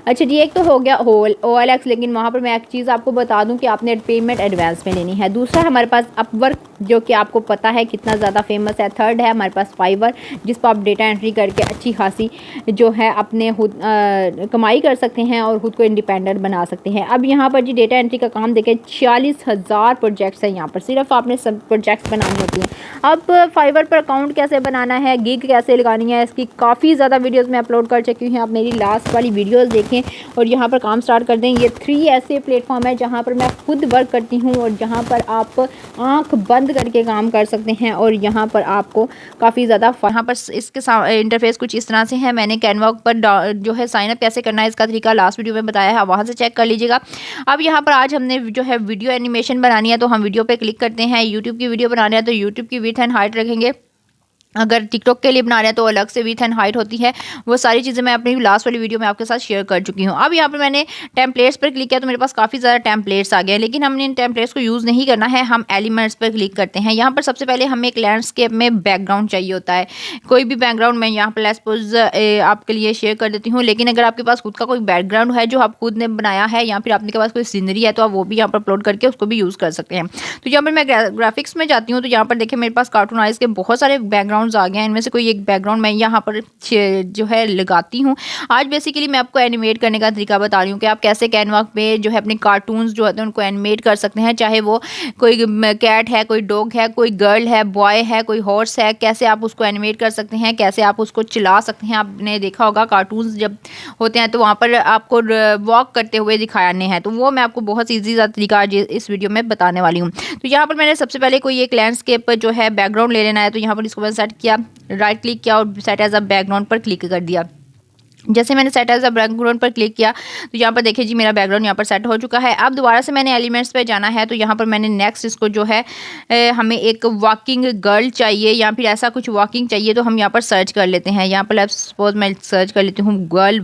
अच्छा जी, एक तो हो गया OLX, लेकिन वहाँ पर मैं एक चीज़ आपको बता दूँ कि आपने पेमेंट एडवांस में लेनी है। दूसरा हमारे पास अपवर्क, जो कि आपको पता है कितना ज़्यादा फेमस है। थर्ड है हमारे पास फाइवर, जिस पर आप डेटा एंट्री करके अच्छी खासी जो है अपने खुद कमाई कर सकते हैं और ख़ुद को इंडिपेंडेंट बना सकते हैं। अब यहाँ पर जी डेटा एंट्री का काम देखें, 40,000 प्रोजेक्ट्स हैं यहाँ पर, सिर्फ आपने सब प्रोजेक्ट्स बनानी होती हैं। अब फाइवर पर अकाउंट कैसे बनाना है, गिग कैसे लगानी है, इसकी काफ़ी ज़्यादा वीडियोज़ मैं अपलोड कर चुकी हूँ। आप मेरी लास्ट वाली वीडियोज़ देखें और यहाँ पर काम स्टार्ट कर दें। ये 3 ऐसे प्लेटफॉर्म है जहाँ पर मैं खुद वर्क करती हूँ और जहाँ पर आप आँख बंद करके काम कर सकते हैं और यहाँ पर आपको काफ़ी ज़्यादा यहाँ पर इसके इंटरफेस कुछ इस तरह से है। मैंने कैनवा पर जो है साइन अप कैसे करना है इसका तरीका लास्ट वीडियो में बताया है, वहाँ से चेक कर लीजिएगा। अब यहाँ पर आज हमने जो है वीडियो एनिमेशन बनानी है तो हम वीडियो पे क्लिक करते हैं। यूट्यूब की वीडियो बनानी है तो यूट्यूब की विड्थ एंड हाइट रखेंगे। अगर टिकटॉक के लिए बना रहे हैं तो अलग से विड्थ एंड हाइट होती है। वो सारी चीज़ें मैं अपनी लास्ट वाली वीडियो में आपके साथ शेयर कर चुकी हूँ। अब यहाँ पर मैंने टेम्पलेट्स पर क्लिक किया तो मेरे पास काफ़ी ज़्यादा टेम्पलेट्स आ गए हैं, लेकिन हमने इन टेम्पलेट्स को यूज़ नहीं करना है। हम एलिमेंट्स पर क्लिक करते हैं। यहाँ पर सबसे पहले हमें एक लैंडस्केप में बैकग्राउंड चाहिए होता है। कोई भी बैकग्राउंड मैं यहाँ पर सपोज आपके लिए शेयर कर देती हूँ, लेकिन अगर आपके पास खुद का कोई बैकग्राउंड है जो आप खुद ने बनाया है या फिर आपके पास कोई सीनरी है तो आप वो भी यहाँ पर अपलोड करके उसको भी यूज़ कर सकते हैं। तो यहाँ पर मैं ग्राफिक्स में जाती हूँ तो यहाँ पर देखिए मेरे पास कार्टूनाइज के बहुत सारे बैकग्राउंड्स आ गए हैं। इनमें से कोई एक बैकग्राउंड मैं यहाँ पर जो है लगाती हूँ। आज बेसिकली मैं आपको एनिमेट करने का तरीका बता रही हूँ कि आप कैसे कैनवा पे जो है अपने कार्टून्स जो होते हैं उनको एनिमेट कर सकते हैं, चाहे वो कोई कैट है, कोई डॉग है, कोई गर्ल है, बॉय है, कोई हॉर्स है, कैसे आप उसको एनिमेट कर सकते हैं, कैसे आप उसको चला सकते हैं। आपने देखा होगा कार्टून्स जब होते हैं तो वहाँ पर आपको वॉक करते हुए दिखाने हैं, तो वो मैं आपको बहुत ईजी सा तरीका आज इस वीडियो में बताने वाली हूँ। तो यहाँ पर मैंने सबसे पहले कोई एक लैंडस्केप जो है बैकग्राउंड ले लेना है। तो यहाँ पर इसको मैं सेट किया, राइट क्लिक किया और सेट एज अ बैकग्राउंड पर क्लिक कर दिया। जैसे मैंने सेट एज अ बैकग्राउंड पर क्लिक किया तो यहाँ पर देखिए जी मेरा बैकग्राउंड यहाँ पर सेट हो चुका है। अब दोबारा से मैंने एलिमेंट्स पे जाना है, तो यहाँ पर मैंने नेक्स्ट इसको जो है हमें एक वॉकिंग गर्ल चाहिए या फिर ऐसा कुछ वॉकिंग चाहिए, तो हम यहाँ पर सर्च कर लेते हैं। यहाँ पर सपोज मैं सर्च कर लेती हूँ गर्ल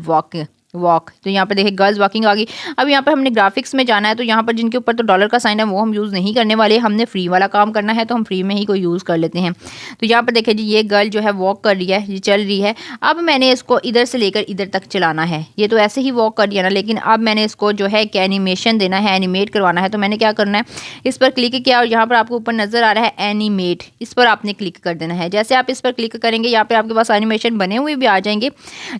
वॉक, तो यहाँ पर देखिए गर्ल्स वॉकिंग आ गई। अब यहाँ पर हमने ग्राफिक्स में जाना है, तो यहाँ पर जिनके ऊपर तो डॉलर का साइन है वो हम यूज़ नहीं करने वाले, हमने फ्री वाला काम करना है, तो हम फ्री में ही कोई यूज़ कर लेते हैं। तो यहाँ पर देखिए जी ये गर्ल जो है वॉक कर रही है, ये चल रही है। अब मैंने इसको इधर से लेकर इधर तक चलाना है। ये तो ऐसे ही वॉक कर दिया ना, लेकिन अब मैंने इसको जो है एक एनिमेशन देना है, एनिमेट करवाना है। तो मैंने क्या करना है, इस पर क्लिक किया और यहाँ पर आपको ऊपर नज़र आ रहा है एनिमेट, इस पर आपने क्लिक कर देना है। जैसे आप इस पर क्लिक करेंगे यहाँ पर आपके पास एनिमेशन बने हुए भी आ जाएंगे,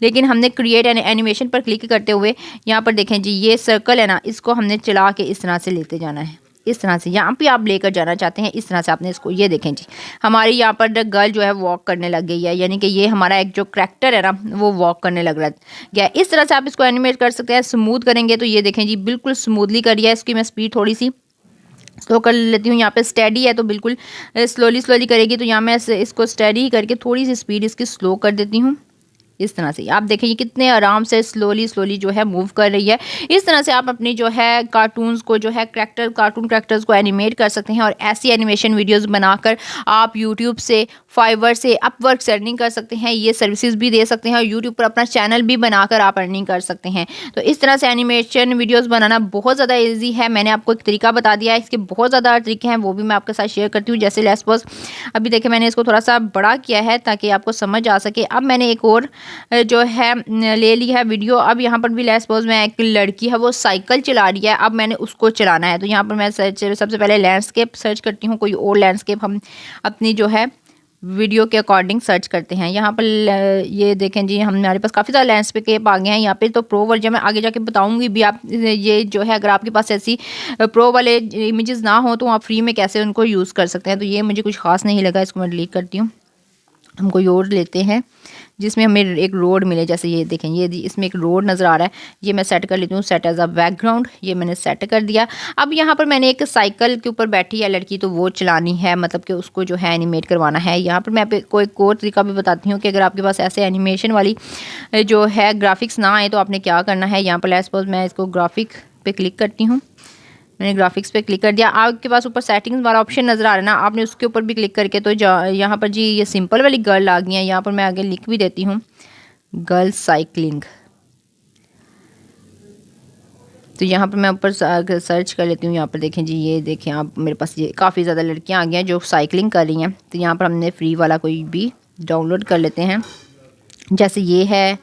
लेकिन हमने क्रिएट एनिमेशन पर क्लिक करते हुए यहाँ पर देखें जी ये सर्कल है ना, इसको हमने चला के इस तरह से लेते जाना है। इस तरह से यहाँ पे आप लेकर जाना चाहते हैं, इस तरह से आपने इसको, ये देखें जी हमारी यहाँ पर गर्ल जो है वॉक करने लग गई है, यानी कि ये हमारा एक जो करैक्टर है ना वो वॉक करने लग रहा है। इस तरह से आप इसको एनिमेट कर सकते हैं। स्मूथ करेंगे तो ये देखें जी बिल्कुल स्मूथली करिए। इसकी मैं स्पीड थोड़ी सी स्लो कर लेती हूँ। यहाँ पे स्टेडी है तो बिल्कुल स्लोली करेगी, तो यहाँ मैं इसको स्टेडी करके थोड़ी सी स्पीड इसकी स्लो कर देती हूँ। इस तरह से आप देखिए ये कितने आराम से स्लोली जो है मूव कर रही है। इस तरह से आप अपनी जो है कार्टून्स को जो है कार्टून करैक्टर्स को एनिमेट कर सकते हैं, और ऐसी एनिमेशन वीडियोस बनाकर आप यूट्यूब से, फाइवर से, अपवर्क से अर्निंग कर सकते हैं। ये सर्विसेज भी दे सकते हैं और यूट्यूब पर अपना चैनल भी बनाकर आप अर्निंग कर सकते हैं। तो इस तरह से एनिमेशन वीडियोज़ बनाना बहुत ज़्यादा ईजी है। मैंने आपको एक तरीका बता दिया है, इसके बहुत ज़्यादा तरीके हैं, वो भी मैं आपके साथ शेयर करती हूँ। जैसे लेट्स सपोज अभी देखिए मैंने इसको थोड़ा सा बड़ा किया है ताकि आपको समझ आ सके। अब मैंने एक और जो है ले ली है वीडियो। अब यहाँ पर भी लेट्स सपोज मैं एक लड़की है वो साइकिल चला रही है, अब मैंने उसको चलाना है। तो यहाँ पर मैं सबसे पहले लैंडस्केप सर्च करती हूँ, कोई और लैंडस्केप हम अपनी जो है वीडियो के अकॉर्डिंग सर्च करते हैं। यहाँ पर ये देखें जी हमारे पास काफ़ी ज़्यादा लैंडस्केप आ गए हैं। यहाँ पे तो प्रो वर्जन में आगे जाके बताऊंगी भी आप, ये जो है अगर आपके पास ऐसी प्रो वाले इमेजेस ना हो तो आप फ्री में कैसे उनको यूज़ कर सकते हैं। तो ये मुझे कुछ खास नहीं लगा, इसको मैं डिलीट करती हूँ। हम कोई और लेते हैं जिसमें हमें एक रोड मिले। जैसे ये देखें ये इसमें एक रोड नज़र आ रहा है, ये मैं सेट कर लेती हूँ, सेट एज अ बैकग्राउंड, ये मैंने सेट कर दिया। अब यहाँ पर मैंने एक साइकिल के ऊपर बैठी है लड़की, तो वो चलानी है, मतलब कि उसको जो है एनिमेट करवाना है। यहाँ पर मैं आपको एक और तरीका भी बताती हूँ कि अगर आपके पास ऐसे एनिमेशन वाली जो है ग्राफिक्स ना आए तो आपने क्या करना है। यहाँ पर लेट्स सपोज मैं इसको ग्राफिक पे क्लिक करती हूँ, मैंने ग्राफिक्स पे क्लिक कर दिया। आपके पास ऊपर सेटिंग्स वाला ऑप्शन नज़र आ रहा है ना, आपने उसके ऊपर भी क्लिक करके तो यहाँ पर जी ये सिंपल वाली गर्ल आ गई है। यहाँ पर मैं आगे लिख भी देती हूँ गर्ल साइकिलिंग। तो यहाँ पर मैं ऊपर सर्च कर लेती हूँ। यहाँ पर देखें जी ये देखें आप, मेरे पास ये काफ़ी ज़्यादा लड़कियाँ आ गई हैं जो साइकिलिंग कर रही हैं। तो यहाँ पर हमने फ्री वाला कोई भी डाउनलोड कर लेते हैं, जैसे ये है,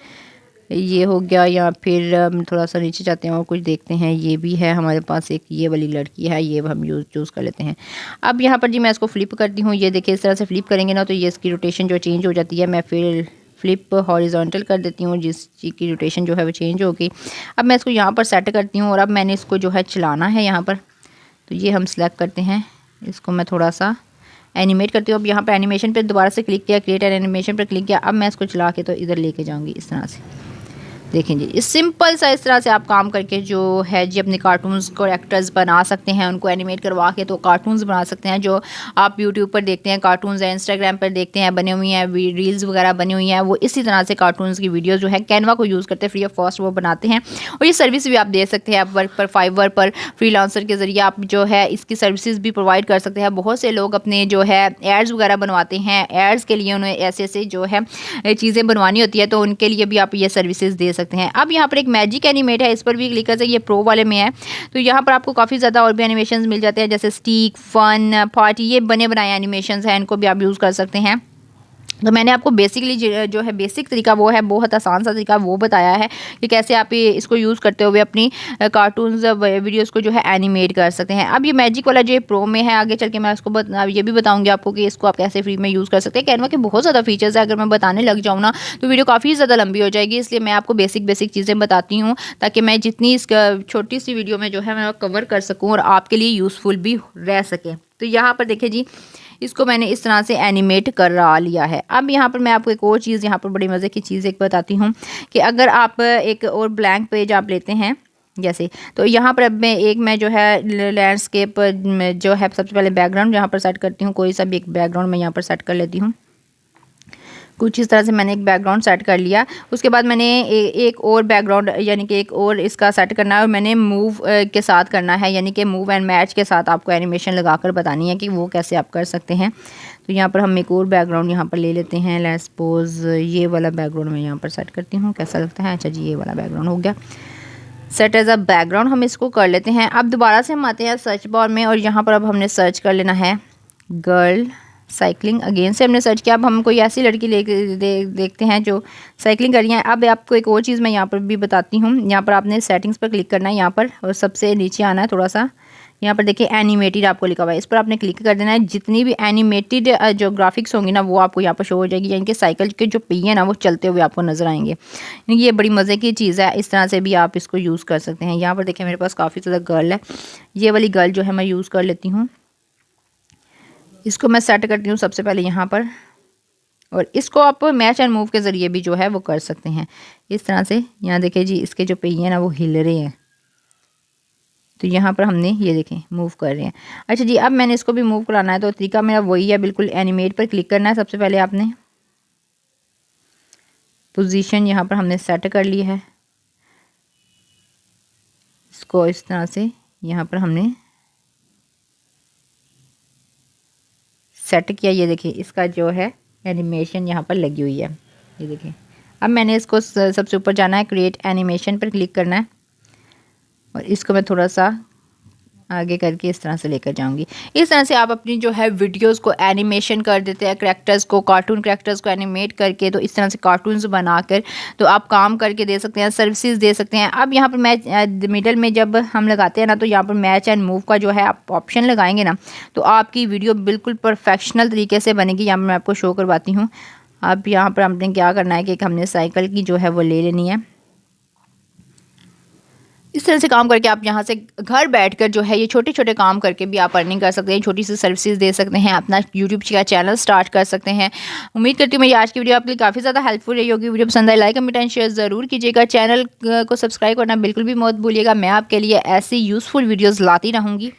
ये हो गया। या फिर हम थोड़ा सा नीचे जाते हैं और कुछ देखते हैं। ये भी है हमारे पास, एक ये वाली लड़की है, ये हम चूज़ कर लेते हैं। अब यहाँ पर जी मैं इसको फ्लिप करती हूँ। ये देखिए इस तरह से फ्लिप करेंगे ना तो ये इसकी रोटेशन जो चेंज हो जाती है। मैं फिर फ्लिप हॉरिजॉन्टल कर देती हूँ, जिसकी रोटेशन जो है वो चेंज होगी। अब मैं इसको यहाँ पर सेट करती हूँ और अब मैंने इसको जो है चलाना है यहाँ पर। तो ये हम सिलेक्ट करते हैं, इसको मैं थोड़ा सा एनिमेट करती हूँ। अब यहाँ पर एनिमेशन पर दोबारा से क्लिक किया, क्रिएट एनिमेशन पर क्लिक किया। अब मैं इसको चला के तो इधर लेके जाऊँगी इस तरह से। देखें जी इस सिंपल सा इस तरह से आप काम करके जो है जी अपने कार्टून्स को एक्टर्स बना सकते हैं, उनको एनिमेट करवा के तो कार्टून्स बना सकते हैं। जो आप यूट्यूब पर देखते हैं कार्टून्स हैं, इंस्टाग्राम पर देखते हैं बने हुई हैं, रील्स वगैरह बनी हुई हैं, वो इसी तरह से कार्टून्स की वीडियोस जो है कैनवा को यूज़ करते हैं, फ्री ऑफ कॉस्ट वो बनाते हैं। और ये सर्विस भी आप दे सकते हैं अपवर्क पर, फाइवर पर, फ्रीलांसर के ज़रिए आप जो है इसकी सर्विसेज भी प्रोवाइड कर सकते हैं। बहुत से लोग अपने जो है एड्स वगैरह बनवाते हैं, एड्स के लिए उन्हें ऐसे जो है चीज़ें बनवानी होती है, तो उनके लिए भी आप ये सर्विसेज दे सकते हैं। अब यहाँ पर एक मैजिक एनिमेट है, इस पर भी क्लिक कर सकते, ये प्रो वाले में है। तो यहाँ पर आपको काफ़ी ज़्यादा और भी एनिमेशंस मिल जाते हैं, जैसे स्टिक, फन, पार्टी, ये बने बनाए एनिमेशंस हैं, इनको भी आप यूज़ कर सकते हैं। तो मैंने आपको बेसिकली जो है बेसिक तरीका वो है, बहुत आसान सा तरीका वो बताया है कि कैसे आप इसको यूज़ करते हुए अपनी कार्टून्स वीडियोस को जो है एनिमेट कर सकते हैं। अब ये मैजिक वाला जो प्रो में है, आगे चल के मैं इसको ये भी बताऊंगी आपको कि इसको आप कैसे फ्री में यूज़ कर सकते हैं। कैनवा के बहुत ज़्यादा फीचर्स है, अगर मैं बताने लग जाऊँ ना तो वीडियो काफ़ी ज़्यादा लंबी हो जाएगी, इसलिए मैं आपको बेसिक चीज़ें बताती हूँ ताकि मैं जितनी इस छोटी सी वीडियो में जो है मैं कवर कर सकूँ और आपके लिए यूज़फुल भी रह सके। तो यहाँ पर देखिए जी इसको मैंने इस तरह से एनिमेट कर लिया है। अब यहाँ पर मैं आपको एक और चीज़, यहाँ पर बड़ी मज़े की चीज़ एक बताती हूँ कि अगर आप एक और ब्लैंक पेज आप लेते हैं जैसे, तो यहाँ पर अब मैं जो है लैंडस्केप जो है सबसे पहले बैकग्राउंड यहाँ पर सेट करती हूँ, कोई सा भी एक बैकग्राउंड मैं यहाँ पर सेट कर लेती हूँ। कुछ इस तरह से मैंने एक बैकग्राउंड सेट कर लिया। उसके बाद मैंने एक और बैकग्राउंड यानी कि एक और इसका सेट करना है और मैंने मूव के साथ करना है, यानी कि मूव एंड मैच के साथ आपको एनिमेशन लगाकर बतानी है कि वो कैसे आप कर सकते हैं। तो यहाँ पर हम एक और बैकग्राउंड यहाँ पर ले लेते हैं। लेट्स सपोज ये वाला बैकग्राउंड मैं यहाँ पर सेट करती हूँ, कैसा लगता है। अच्छा जी, ये वाला बैकग्राउंड हो गया सेट एज अ बैकग्राउंड। हम इसको कर लेते हैं। अब दोबारा से हम आते हैं सर्च बार में और यहाँ पर अब हमने सर्च कर लेना है गर्ल साइकिलिंग। अगेन से हमने सर्च किया। अब हम कोई ऐसी लड़की देखते हैं जो साइकिलिंग कर रही है। अब आपको एक और चीज़ मैं यहाँ पर भी बताती हूँ। यहाँ पर आपने सेटिंग्स पर क्लिक करना है यहाँ पर, और सबसे नीचे आना है थोड़ा सा। यहाँ पर देखिए एनिमेटेड आपको लिखा हुआ है, इस पर आपने क्लिक कर देना है। जितनी भी एनिमेटेड जो ग्राफिक्स होंगी ना वो आपको यहाँ पर शो हो जाएगी, यानी कि साइकिल के जो पहिए ना वो चलते हुए आपको नजर आएंगे। यानी ये बड़ी मज़े की चीज़ है, इस तरह से भी आप इसको यूज़ कर सकते हैं। यहाँ पर देखिए मेरे पास काफ़ी ज़्यादा गर्ल है। ये वाली गर्ल जो है मैं यूज़ कर लेती हूँ। इसको मैं सेट करती हूँ सबसे पहले यहाँ पर, और इसको आप मैच एंड मूव के ज़रिए भी जो है वो कर सकते हैं इस तरह से। यहाँ देखिए जी, इसके जो पहिए हैं ना वो हिल रहे हैं, तो यहाँ पर हमने ये देखें मूव कर रहे हैं। अच्छा जी, अब मैंने इसको भी मूव कराना है, तो तरीका मेरा वही है, बिल्कुल एनिमेट पर क्लिक करना है। सबसे पहले आपने पोजीशन यहाँ पर हमने सेट कर ली है। इसको इस तरह से यहाँ पर हमने सेट किया। ये देखिए इसका जो है एनिमेशन यहाँ पर लगी हुई है, ये देखिए। अब मैंने इसको सबसे ऊपर जाना है, क्रिएट एनिमेशन पर क्लिक करना है, और इसको मैं थोड़ा सा आगे करके इस तरह से लेकर जाऊंगी। इस तरह से आप अपनी जो है वीडियोस को एनिमेशन कर देते हैं, करैक्टर्स को, कार्टून करैक्टर्स को एनिमेट करके, तो इस तरह से कार्टून्स बनाकर तो आप काम करके दे सकते हैं, सर्विसेज दे सकते हैं। अब यहाँ पर मैच मिडल में जब हम लगाते हैं ना, तो यहाँ पर मैच एंड मूव का जो है आप ऑप्शन लगाएंगे ना, तो आपकी वीडियो बिल्कुल परफेक्शनल तरीके से बनेगी। यहाँ पर मैं आपको शो करवाती हूँ। अब यहाँ पर हमने क्या करना है कि हमने साइकिल की जो है वो ले लेनी है। इस तरह से काम करके आप यहाँ से घर बैठकर जो है ये छोटे छोटे काम करके भी आप अर्निंग कर सकते हैं, छोटी सी सर्विसेज दे सकते हैं, अपना यूट्यूब का चैनल स्टार्ट कर सकते हैं। उम्मीद करती हूँ मेरी आज की वीडियो आपके लिए काफ़ी ज़्यादा हेल्पफुल रही होगी। वीडियो पसंद आए लाइक कमेंट एंड शेयर ज़रूर कीजिएगा। चैनल को सब्सक्राइब करना बिल्कुल भी मत भूलिएगा। मैं आपके लिए ऐसी यूज़फुल वीडियोज़ लाती रहूँगी।